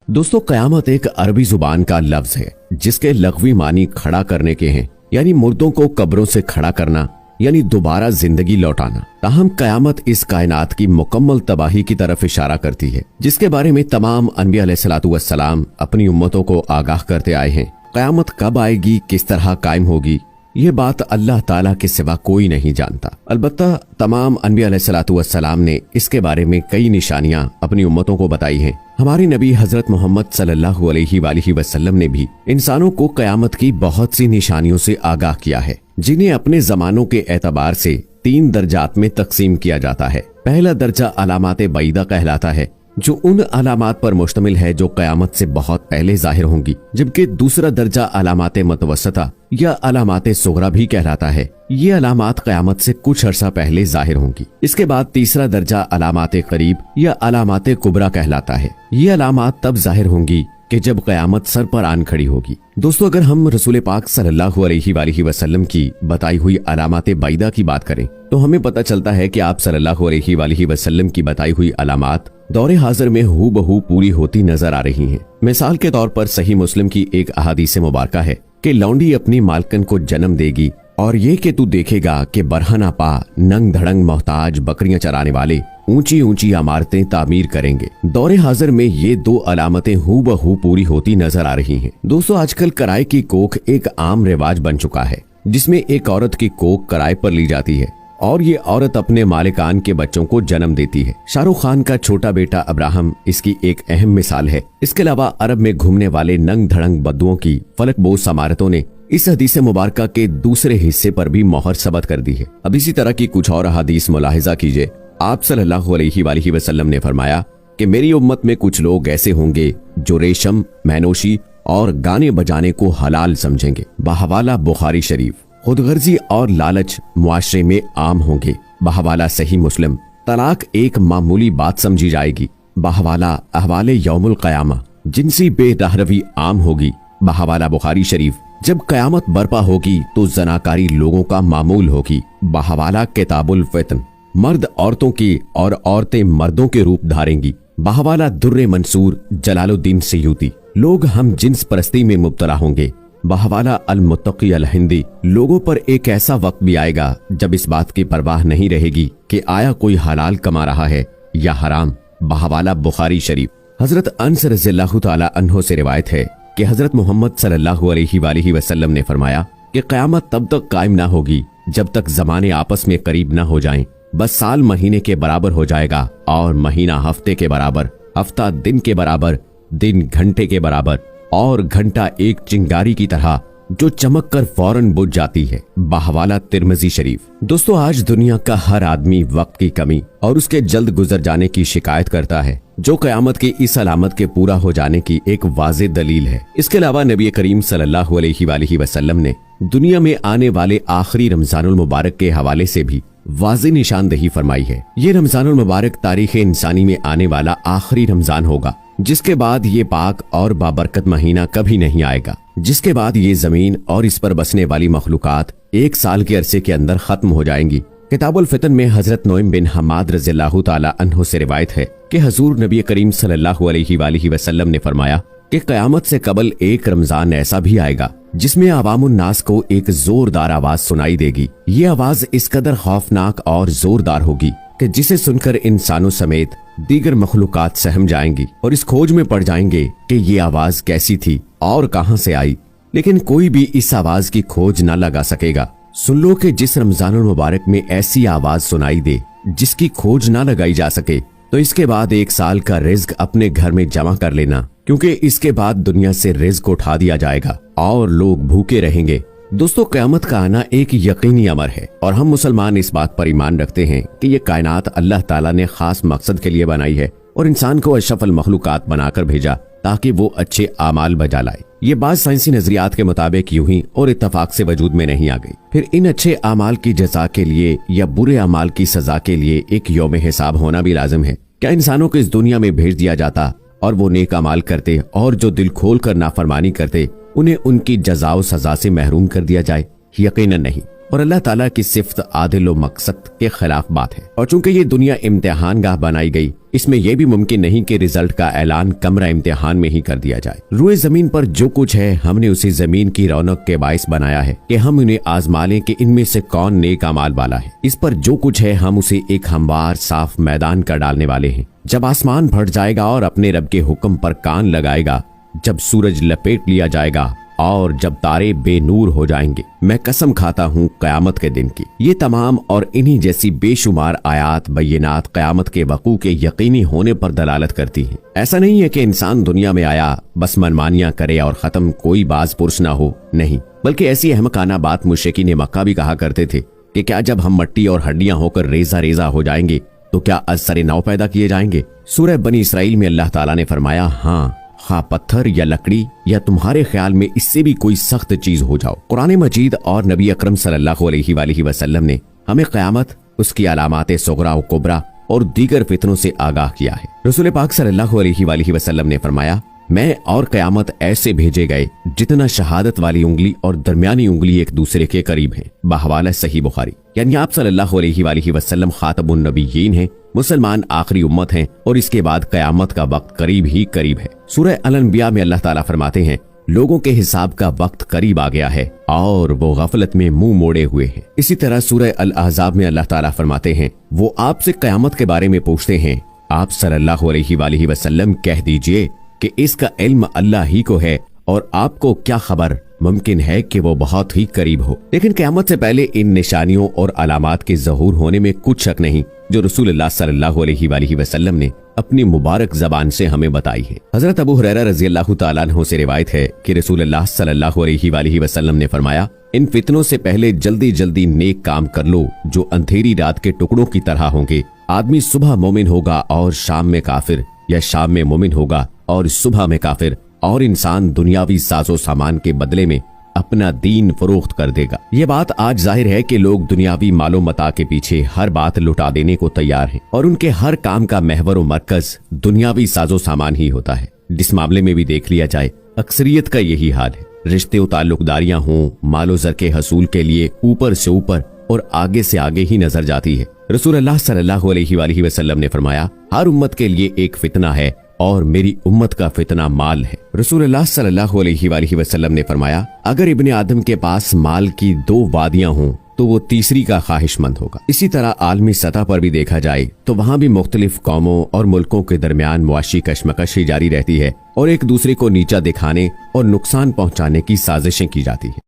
दोस्तों, कयामत एक अरबी जुबान का लफ्ज है जिसके लग़वी मानी खड़ा करने के हैं, यानी मुर्दों को कब्रों से खड़ा करना, यानी दोबारा जिंदगी लौटाना। ताहम कयामत इस कायनात की मुकम्मल तबाही की तरफ इशारा करती है, जिसके बारे में तमाम अन्बिया अलैहिस्सलातु वस्सलाम अपनी उम्मतों को आगाह करते आए हैं। कयामत कब आएगी, किस तरह कायम होगी, ये बात अल्लाह ताला के सिवा कोई नहीं जानता। अलबत्ता तमाम अन्बिया अलैहिस्सलातु वस्सलाम ने इसके बारे में कई निशानियां अपनी उम्मतों को बताई हैं। हमारे नबी हजरत मोहम्मद सल्लल्लाहु अलैहि वसल्लम ने भी इंसानों को कयामत की बहुत सी निशानियों से आगाह किया है, जिन्हें अपने जमानों के एतबार से 3 दर्जात में तकसीम किया जाता है। पहला दर्जा अलामाते बैदा कहलाता है, जो उन अलामात पर मुश्तमिल है जो कयामत से बहुत पहले जाहिर होंगी, जबकि दूसरा दर्जा अलामाते मतवस्सता या अलामाते सुगरा भी कहलाता है। ये अलामात कयामत से कुछ अरसा पहले जाहिर होंगी। इसके बाद तीसरा दर्जा अलामाते करीब या अलामाते कुबरा कहलाता है। ये अलामात तब जाहिर होंगी कि जब कयामत सर पर आन खड़ी होगी। दोस्तों, अगर हम रसूल पाक सल्लल्लाहु अलैहि वसल्लम की बताई हुई अलामाते बैदा की बात करें तो हमें पता चलता है कि आप सल्लल्लाहु अलैहि वसल्लम की बताई हुई अलामात दौरे हाजिर में हूबहू पूरी होती नजर आ रही हैं। मिसाल के तौर पर सही मुस्लिम की एक अहादीस मुबारका है कि लौंडी अपनी मालकन को जन्म देगी और ये कि तू देखेगा कि बरहना पा नंग धड़ंग मोहताज बकरियां चराने वाले ऊंची ऊंची इमारतें तामीर करेंगे। दौरे हाजिर में ये 2 अलामतें हूबहू पूरी होती नजर आ रही हैं। दोस्तों, आजकल किराए की कोख एक आम रिवाज बन चुका है, जिसमें एक औरत की कोख किराए पर ली जाती है और ये औरत अपने मालिकान के बच्चों को जन्म देती है। शाहरुख खान का छोटा बेटा अब्राहम इसकी एक अहम मिसाल है। इसके अलावा अरब में घूमने वाले नंग धड़ंग बद्दुओं की फलकबोस इमारतों ने इस हदीस मुबारका के दूसरे हिस्से पर भी मोहर सबत कर दी है। अब इसी तरह की कुछ और हदीस मुलाहिजा कीजिए। आप सल्लल्लाहु अलैहि वसल्लम ने फरमाया कि मेरी उम्मत में कुछ लोग ऐसे होंगे जो रेशम, मैनोशी और गाने बजाने को हलाल समझेंगे। बहवाला बुखारी शरीफ। खुदगर्जी और लालच मुआशरे में आम होंगे। बहवाला सही मुस्लिम। तलाक एक मामूली बात समझी जाएगी। बहवाला अहवाले यौमुल क़यामा। जिनसी बेरहरवी आम होगी। बहवाला बुखारी शरीफ। जब कयामत बर्पा होगी तो जनाकारी लोगों का मामूल होगी। बहवाला किताबुल फितन। मर्द औरतों की और औरतें मर्दों के रूप धारेंगी। बहवाला दुर्रे मंसूर जलालुद्दीन सयूती। लोग हम जिन्स परस्ती में मुब्तला होंगे। बहवाला अल मुत्तकी अल हिंदी। लोगों पर एक ऐसा वक्त भी आएगा जब इस बात की परवाह नहीं रहेगी कि आया कोई हलाल कमा रहा है या हराम। बहवाला बुखारी शरीफ। हजरत अनस रज़ियल्लाहु ताला अन्हो से रिवायत है कि हजरत मोहम्मद सल्लल्लाहु अलैहि वसल्लम ने फरमाया कि क़यामत तब तक कायम ना होगी जब तक ज़माने आपस में करीब ना हो जाएं। बस साल महीने के बराबर हो जाएगा और महीना हफ्ते के बराबर, हफ्ता दिन के बराबर, दिन घंटे के बराबर और घंटा एक चिंगारी की तरह जो चमक कर फौरन बुझ जाती है। बहवाला तिरमिज़ी शरीफ। दोस्तों, आज दुनिया का हर आदमी वक्त की कमी और उसके जल्द गुजर जाने की शिकायत करता है, जो कयामत की इस अलामत के पूरा हो जाने की एक वाज़ेह दलील है। इसके अलावा नबी करीम सल्लल्लाहु अलैहि वसल्लम ने दुनिया में आने वाले आखिरी रमजानुल मुबारक के हवाले से भी वाज़ेह निशानदही फरमाई है। ये रमजानुल मुबारक तारीख इंसानी में आने वाला आखिरी रमजान होगा, जिसके बाद ये पाक और बाबरकत महीना कभी नहीं आएगा, जिसके बाद ये जमीन और इस पर बसने वाली मखलूकात 1 साल के अरसे के अंदर खत्म हो जाएंगी। किताबुल फितन में हजरत नोइम बिन हमाद रज़ियल्लाहु ताला अन्हु से रिवायत है कि हजूर नबी करीम सल्लल्लाहु अलैहि वसल्लम ने फरमाया कि कयामत से कबल एक रमजान ऐसा भी आएगा जिसमें अवामुन नास को एक जोरदार आवाज सुनाई देगी। ये आवाज इस कदर खौफनाक और जोरदार होगी कि जिसे सुनकर इंसानों समेत दीगर मखलूकात सहम जाएंगी और इस खोज में पड़ जाएंगे कि ये आवाज कैसी थी और कहां से आई, लेकिन कोई भी इस आवाज की खोज न लगा सकेगा। सुन लो कि जिस रमजानुल मुबारक में ऐसी आवाज सुनाई दे जिसकी खोज न लगाई जा सके, तो इसके बाद 1 साल का रिज्क अपने घर में जमा कर लेना, क्योंकि इसके बाद दुनिया से रिज्क उठा दिया जाएगा और लोग भूखे रहेंगे। दोस्तों, क़यामत का आना एक यकीनी अमर है और हम मुसलमान इस बात पर ईमान रखते हैं कि ये कायनात अल्लाह ताला ने खास मकसद के लिए बनाई है और इंसान को अशरफुल मखलूकात बनाकर भेजा ताकि वो अच्छे आमाल बजा लाए। ये बात साइंसी नजरियात के मुताबिक यूं ही और इत्तफाक से वजूद में नहीं आ गई। फिर इन अच्छे आमाल की जज़ा के लिए या बुरे आमाल की सजा के लिए एक यौम हिसाब होना भी लाजिम है। क्या इंसानों को इस दुनिया में भेज दिया जाता और वो नेक अमाल करते और जो दिल खोल कर नाफरमानी करते उन्हें उनकी जज़ा व सजा से महरूम कर दिया जाए? यकीनन नहीं। और अल्लाह ताला की सिफ्त आदिल व मकसद के खिलाफ बात है। और चूंकि ये दुनिया इम्तिहान गाह बनाई गई, इसमें यह भी मुमकिन नहीं कि रिजल्ट का ऐलान कमरा इम्तिहान में ही कर दिया जाए। रुए जमीन पर जो कुछ है हमने उसी जमीन की रौनक के बाइस बनाया है कि हम उन्हें आजमा लें कि इनमें से कौन नेक अमाल वाला है। इस पर जो कुछ है हम उसे एक हमवार साफ मैदान कर डालने वाले हैं। जब आसमान फट जाएगा और अपने रब के हुक्म पर कान लगाएगा, जब सूरज लपेट लिया जाएगा और जब तारे बेनूर हो जाएंगे, मैं कसम खाता हूँ कयामत के दिन की। ये तमाम और इन्हीं जैसी बेशुमार आयात बय्यनात कयामत के वकू के यकीनी होने पर दलालत करती हैं। ऐसा नहीं है कि इंसान दुनिया में आया बस मनमानियां करे और खत्म, कोई बाज पुरुष ना हो, नहीं, बल्कि ऐसी अहमकाना बात मुशरिकीन मक्का भी कहा करते थे कि क्या जब हम मट्टी और हड्डियां होकर रेजा रेजा हो जाएंगे तो क्या असरे नौ पैदा किए जाएंगे। सूरह बनी इसराइल में अल्लाह ताला ने फरमाया, हाँ, खा पत्थर या लकड़ी या तुम्हारे ख्याल में इससे भी कोई सख्त चीज हो जाओ। कुरान मजीद और नबी अकरम सल्लल्लाहु अलैहि वसल्लम ने हमें क़यामत, उसकी अलामात सुगरा व कुबरा और दीगर फितनों से आगाह किया है। रसूल पाक सल्लल्लाहु अलैहि वसल्लम ने फरमाया, मैं और क़यामत ऐसे भेजे गए जितना शहादत वाली उंगली और दरमियानी उंगली एक दूसरे के करीब है। बहवाला सही बुखारी। यानी आप सल्लल्लाहु अलैहि वसल्लम खातमुन नबिय्यीन हैं, मुसलमान आखिरी उम्मत हैं और इसके बाद कयामत का वक्त करीब ही करीब है। सूरह अल-अंबिया में अल्लाह ताला फरमाते हैं, लोगों के हिसाब का वक्त करीब आ गया है और वो गफलत में मुंह मोड़े हुए हैं। इसी तरह सूरह अल-अहज़ाब में अल्लाह ताला फरमाते हैं, वो आपसे कयामत के बारे में पूछते हैं, आप सल्लल्लाहु अलैहि वसल्लम कह दीजिए कि इसका इल्म अल्लाह ही को है और आपको क्या खबर, मुमकिन है कि वो बहुत ही करीब हो। लेकिन क़यामत से पहले इन निशानियों और अलामात के ज़हूर होने में कुछ शक नहीं जो रसूलुल्लाह सल्लल्लाहु अलैहि वसल्लम ने अपनी मुबारक जबान से हमें बताई है। हजरत अबू हुरैरा रज़ियल्लाहु ताला अन्हु से रिवायत है कि रसूलुल्लाह सल्लल्लाहु अलैहि वसल्लम ने फरमाया, इन फितनों से पहले जल्दी जल्दी नेक काम कर लो जो अंधेरी रात के टुकड़ों की तरह होंगे। आदमी सुबह मोमिन होगा और शाम में काफिर, या शाम में मोमिन होगा और सुबह में काफिर, और इंसान दुनियावी साजो सामान के बदले में अपना दीन फरोख्त कर देगा। ये बात आज जाहिर है कि लोग दुनियावी मालो मता के पीछे हर बात लुटा देने को तैयार हैं और उनके हर काम का महवर व मरकज दुनियावी साजो सामान ही होता है। जिस मामले में भी देख लिया जाए, अक्सरियत का यही हाल है। रिश्ते और ताल्लुकदारियां हों, मालो जर के हसूल के लिए ऊपर से ऊपर और आगे से आगे ही नजर जाती है। रसूलुल्लाह सल्लल्लाहु अलैहि वसल्लम ने फरमाया, हर उम्मत के लिए एक फितना है और मेरी उम्मत का फितना माल है। रसूलुल्लाह सल्लल्लाहु अलैहि वसल्लम ने फरमाया, अगर इब्ने आदम के पास माल की 2 वादियां हों तो वो तीसरी का ख्वाहिशमंद होगा। इसी तरह आलमी सतह पर भी देखा जाए तो वहाँ भी मुख्तलिफ कौमों और मुल्कों के दरमियान मुआशी कशमकश ही जारी रहती है और एक दूसरे को नीचा दिखाने और नुकसान पहुँचाने की साजिशें की जाती है।